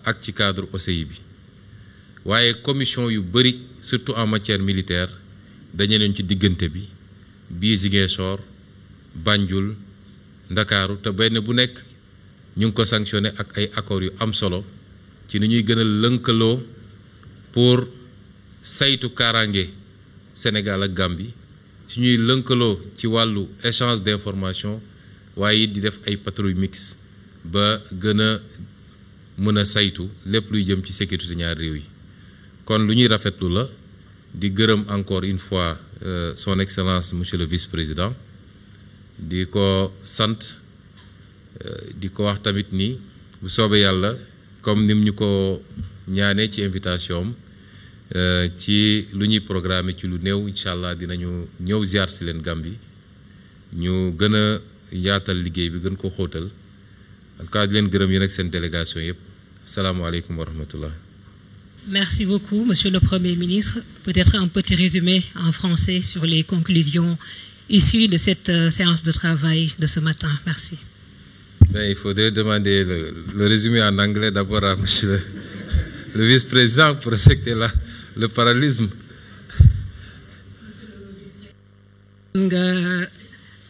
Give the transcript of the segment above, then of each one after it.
ak ci cadre OCI bi waaye commission yu bëri surtout en matière militaire dañu leen ci diggante bi bii Ziguinchor Banjul Ndakaaru te benn bu nekk ñu ngi ko sanctionné ak ay accords yu am solo ci ni ñuy gën a lënkaloo pour saytu kaaraange Sénégal ak Gambie su ñuy lënkaloo ci wàllu échange d'information waaye it di def ay patrouille mixte ba gën a mën a saytu lépp luy jëm ci sécurité ñaari réew yi kon lu ñuy rafetlu la di gërëm encore une fois son excellence monsieur le vice-président di ko sant di ko wax tamit ni bu soobee yàlla comme nim ñu ko ñaanee ci invitation ci lu ñuy programmer ci lu néew incha allah dinañu ñëw ziar si leen Gambie ñu gën a yaatal liggéey bi gën ko xóotal en tout cas di leen gërëm yéen ak seen délégation yëpp salaamaaleykum wa rahmatullah. Merci beaucoup, Monsieur le Premier ministre. Peut-être un petit résumé en français sur les conclusions issues de cette séance de travail de ce matin. Merci. Ben, il faudrait demander le résumé en anglais d'abord à Monsieur le vice-président pour respecter le parallélisme.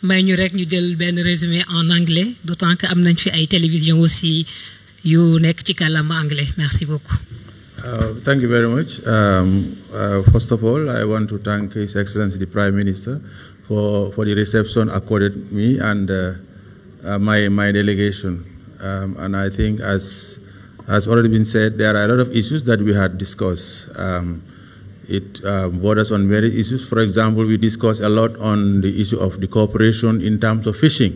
may ñu rek ñu jël benn résumé en anglais, d'autant que am nañ fi ay télévision aussi yu nekk ci kàllaama anglais. Merci beaucoup. Thank you very much. First of all, I want to thank His Excellency the Prime Minister for the reception accorded me and my delegation. And I think, as has already been said, there are a lot of issues that we had discussed. It borders on various issues. For example, we discussed a lot on the issue of the cooperation in terms of fishing,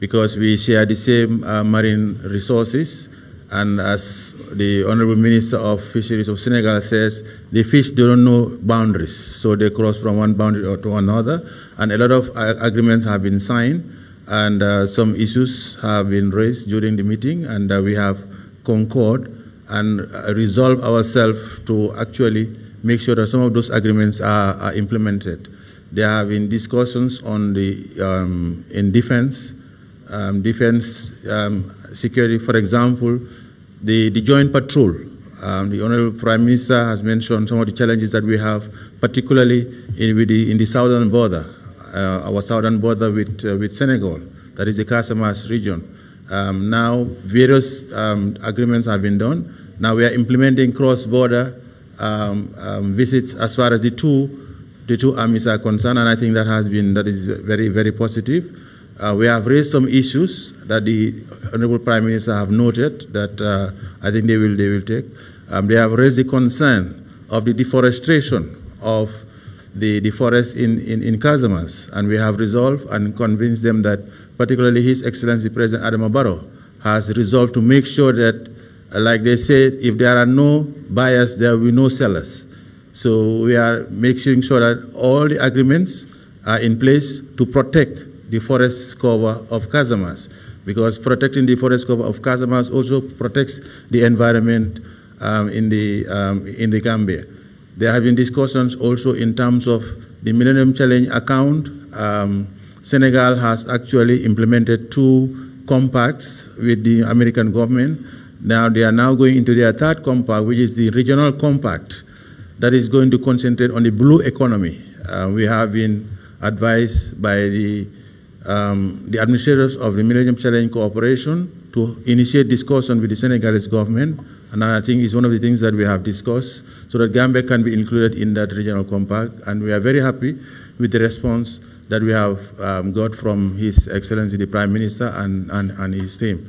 because we share the same marine resources. And as the Honorable Minister of Fisheries of Senegal says, the fish don't know boundaries, so they cross from one boundary to another. And a lot of agreements have been signed, and some issues have been raised during the meeting, and we have concurred and resolved ourselves to actually make sure that some of those agreements are implemented. There have been discussions on the in defense, security, for example, the joint patrol. The Honorable Prime Minister has mentioned some of the challenges that we have, particularly in the southern border, our southern border with Senegal, that is the Casamance region. Now, various agreements have been done. Now we are implementing cross-border visits as far as the two armies are concerned, and I think that is very, very positive. We have raised some issues that the Honorable Prime Minister have noted that I think they will take. They have raised the concern of the deforestation of the forest in Casamance, and we have resolved and convinced them that, particularly His Excellency President Adama Barrow has resolved to make sure that, like they said, if there are no buyers, there will be no sellers. So we are making sure that all the agreements are in place to protect the forest cover of Casamance, because protecting the forest cover of Casamance also protects the environment in the Gambia. There have been discussions also in terms of the Millennium Challenge account. Senegal has actually implemented 2 compacts with the American government. Now they are now going into their 3rd compact, which is the regional compact that is going to concentrate on the blue economy. We have been advised by the administrators of the Millennium Challenge Corporation to initiate discussion with the Senegalese government, and I think it's one of the things that we have discussed, so that Gambia can be included in that regional compact, and we are very happy with the response that we have got from His Excellency the Prime Minister and his team.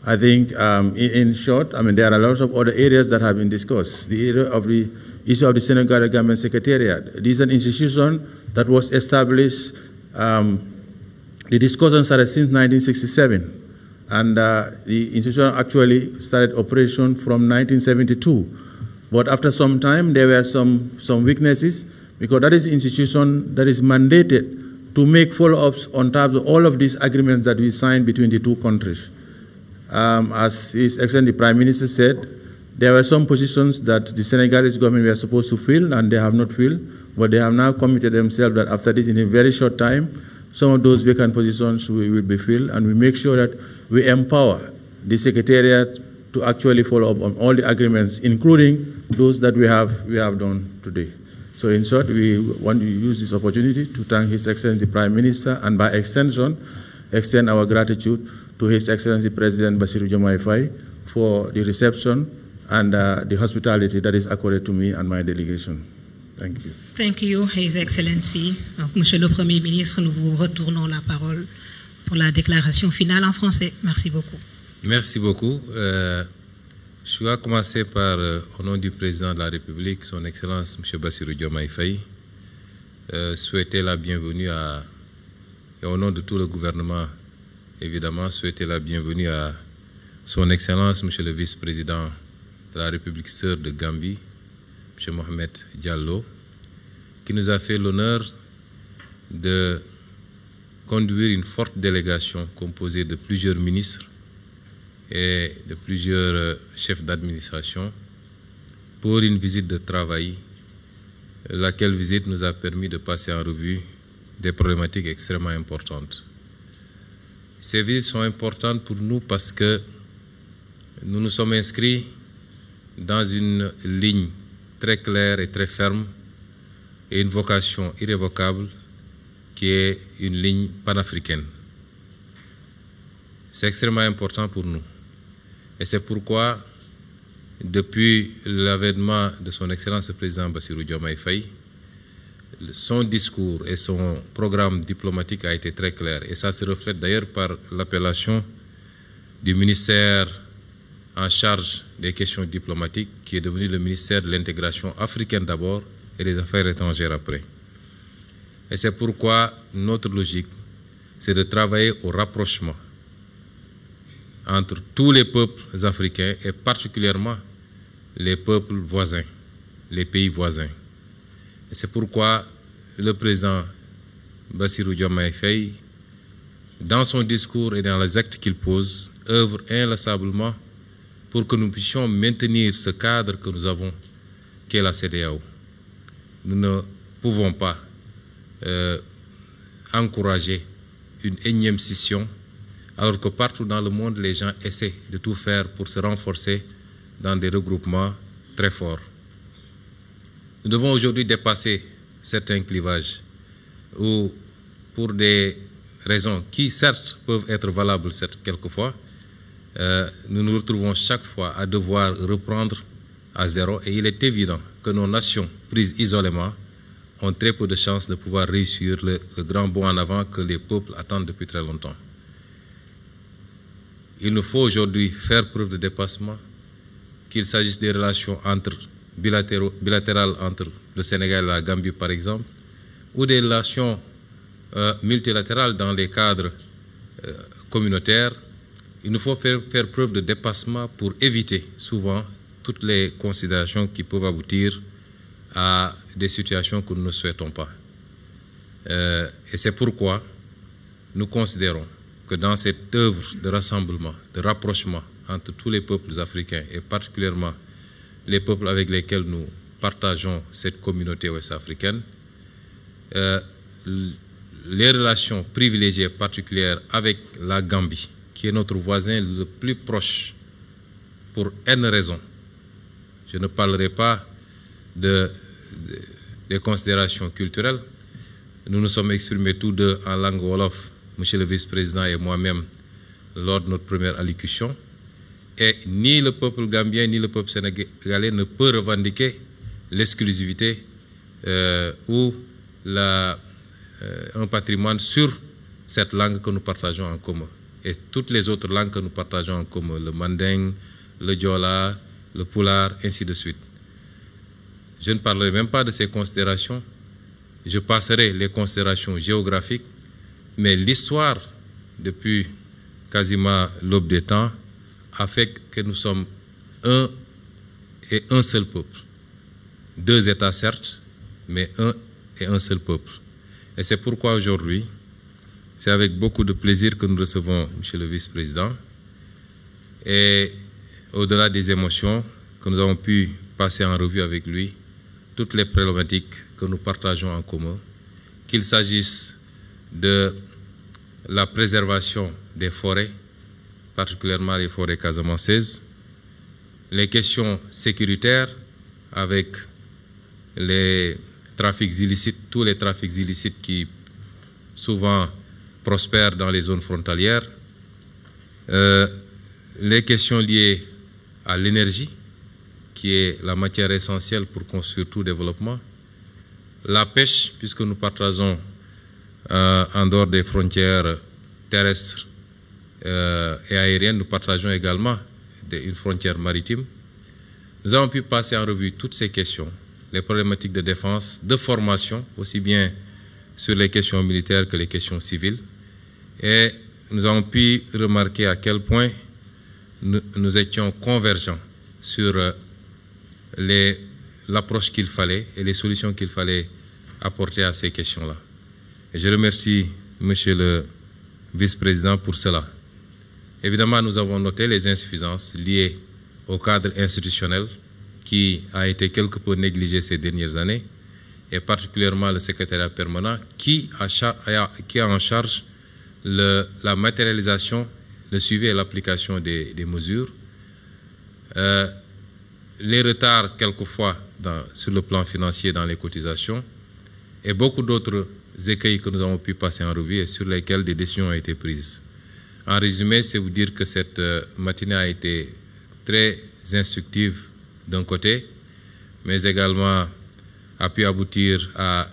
I think, in short, I mean, there are lots of other areas that have been discussed. The area of the issue of the Senegal Government Secretariat. This is an institution that was established. The discussion started since 1967, and the institution actually started operation from 1972. But after some time, there were some weaknesses, because that is an institution that is mandated to make follow-ups on terms of all of these agreements that we signed between the 2 countries. As His Excellency the Prime Minister said, there were some positions that the Senegalese government were supposed to fill, and they have not filled, but they have now committed themselves that after this, in a very short time, some of those vacant positions will be filled, and we make sure that we empower the Secretariat to actually follow up on all the agreements, including those that we have done today. So in short, we want to use this opportunity to thank His Excellency Prime Minister, and by extension, extend our gratitude to His Excellency President Bassirou Diomaye Faye for the reception and the hospitality that is accorded to me and my delegation. Thank you. Thank you, His Excellency. Donc, Monsieur le Premier ministre, nous vous retournons la parole pour la déclaration finale en français. Merci beaucoup. Merci beaucoup. Je vais commencer par, au nom du Président de la République, Son Excellence M. Bassirou Diomaye Faye, souhaiter la bienvenue et au nom de tout le gouvernement, évidemment, souhaiter la bienvenue à Son Excellence M. le Vice-président de la République sœur de Gambie, M. Mohamed Diallo, qui nous a fait l'honneur de conduire une forte délégation composée de plusieurs ministres et de plusieurs chefs d'administration pour une visite de travail, laquelle visite nous a permis de passer en revue des problématiques extrêmement importantes. Ces visites sont importantes pour nous parce que nous nous sommes inscrits dans une ligne très claire et très ferme et une vocation irrévocable qui est une ligne panafricaine. C'est extrêmement important pour nous. Et c'est pourquoi, depuis l'avènement de son Excellence le Président Bassirou Diomaye Faye, son discours et son programme diplomatique a été très clair. Et ça se reflète d'ailleurs par l'appellation du ministère en charge des questions diplomatiques, qui est devenu le ministère de l'intégration africaine d'abord et des affaires étrangères après. Et c'est pourquoi notre logique, c'est de travailler au rapprochement entre tous les peuples africains et particulièrement les peuples voisins, les pays voisins. Et c'est pourquoi le président Bassirou Diomaye Faye, dans son discours et dans les actes qu'il pose, œuvre inlassablement pour que nous puissions maintenir ce cadre que nous avons, qu'est la CEDEAO. Nous ne pouvons pas encourager une énième scission, alors que partout dans le monde, les gens essaient de tout faire pour se renforcer dans des regroupements très forts. Nous devons aujourd'hui dépasser certains clivages où, pour des raisons qui, certes, peuvent être valables quelquefois, nous nous retrouvons chaque fois à devoir reprendre à zéro. Et il est évident que nos nations prises isolément ont très peu de chances de pouvoir réussir le grand bond en avant que les peuples attendent depuis très longtemps. Il nous faut aujourd'hui faire preuve de dépassement, qu'il s'agisse des relations bilatérales entre le Sénégal et la Gambie, par exemple, ou des relations multilatérales dans les cadres communautaires. Il nous faut faire preuve de dépassement pour éviter souvent toutes les considérations qui peuvent aboutir à des situations que nous ne souhaitons pas. Et c'est pourquoi nous considérons que dans cette œuvre de rassemblement, de rapprochement entre tous les peuples africains et particulièrement les peuples avec lesquels nous partageons cette communauté ouest-africaine, les relations privilégiées particulières avec la Gambie, qui est notre voisin le plus proche pour N raisons. Je ne parlerai pas des considérations culturelles. Nous nous sommes exprimés tous deux en langue wolof, Monsieur le Vice-président et moi-même, lors de notre première allocution. Et ni le peuple gambien ni le peuple sénégalais ne peut revendiquer l'exclusivité ou un patrimoine sur cette langue que nous partageons en commun. Et toutes les autres langues que nous partageons en commun, le manding, le diola, le pulaar, ainsi de suite. Je ne parlerai même pas de ces considérations. Je passerai les considérations géographiques, mais l'histoire, depuis quasiment l'aube des temps, a fait que nous sommes un et un seul peuple. Deux États certes, mais un et un seul peuple. Et c'est pourquoi aujourd'hui, c'est avec beaucoup de plaisir que nous recevons M. le Vice-président. Et au-delà des émotions, que nous avons pu passer en revue avec lui, toutes les problématiques que nous partageons en commun, qu'il s'agisse de la préservation des forêts, particulièrement les forêts casamançaises, les questions sécuritaires avec les trafics illicites, tous les trafics illicites qui souvent prospèrent dans les zones frontalières, les questions liées à l'énergie, qui est la matière essentielle pour construire tout développement, la pêche, puisque nous partageons en dehors des frontières terrestres et aériennes, nous partageons également une frontière maritime. Nous avons pu passer en revue toutes ces questions, les problématiques de défense, de formation, aussi bien sur les questions militaires que les questions civiles. Et nous avons pu remarquer à quel point nous étions convergents sur l'approche qu'il fallait et les solutions qu'il fallait apporter à ces questions-là. Et je remercie Monsieur le vice-président pour cela. Évidemment, nous avons noté les insuffisances liées au cadre institutionnel qui a été quelque peu négligé ces dernières années, et particulièrement le secrétariat permanent qui a en charge la matérialisation, le suivi et l'application des mesures. Les retards quelquefois sur le plan financier dans les cotisations et beaucoup d'autres écueils que nous avons pu passer en revue et sur lesquels des décisions ont été prises. En résumé, c'est vous dire que cette matinée a été très instructive d'un côté, mais également a pu aboutir à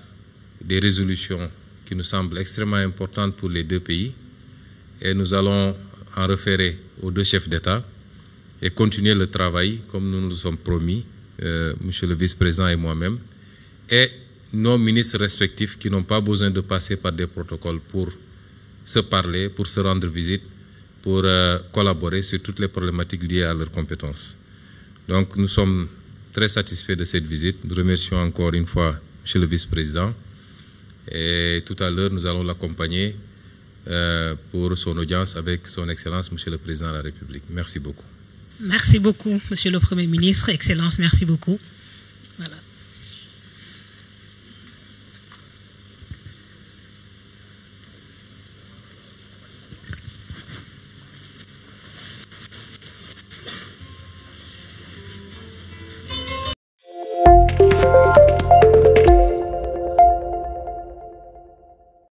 des résolutions qui nous semblent extrêmement importantes pour les deux pays. Et nous allons en référer aux deux chefs d'État et continuer le travail comme nous nous sommes promis, Monsieur le vice-président et moi-même, et nos ministres respectifs qui n'ont pas besoin de passer par des protocoles pour se parler, pour se rendre visite, pour collaborer sur toutes les problématiques liées à leurs compétences. Donc nous sommes très satisfaits de cette visite. Nous remercions encore une fois Monsieur le vice-président. Et tout à l'heure, nous allons l'accompagner pour son audience avec son Excellence, Monsieur le Président de la République. Merci beaucoup. Merci beaucoup, Monsieur le Premier ministre. Excellence, merci beaucoup.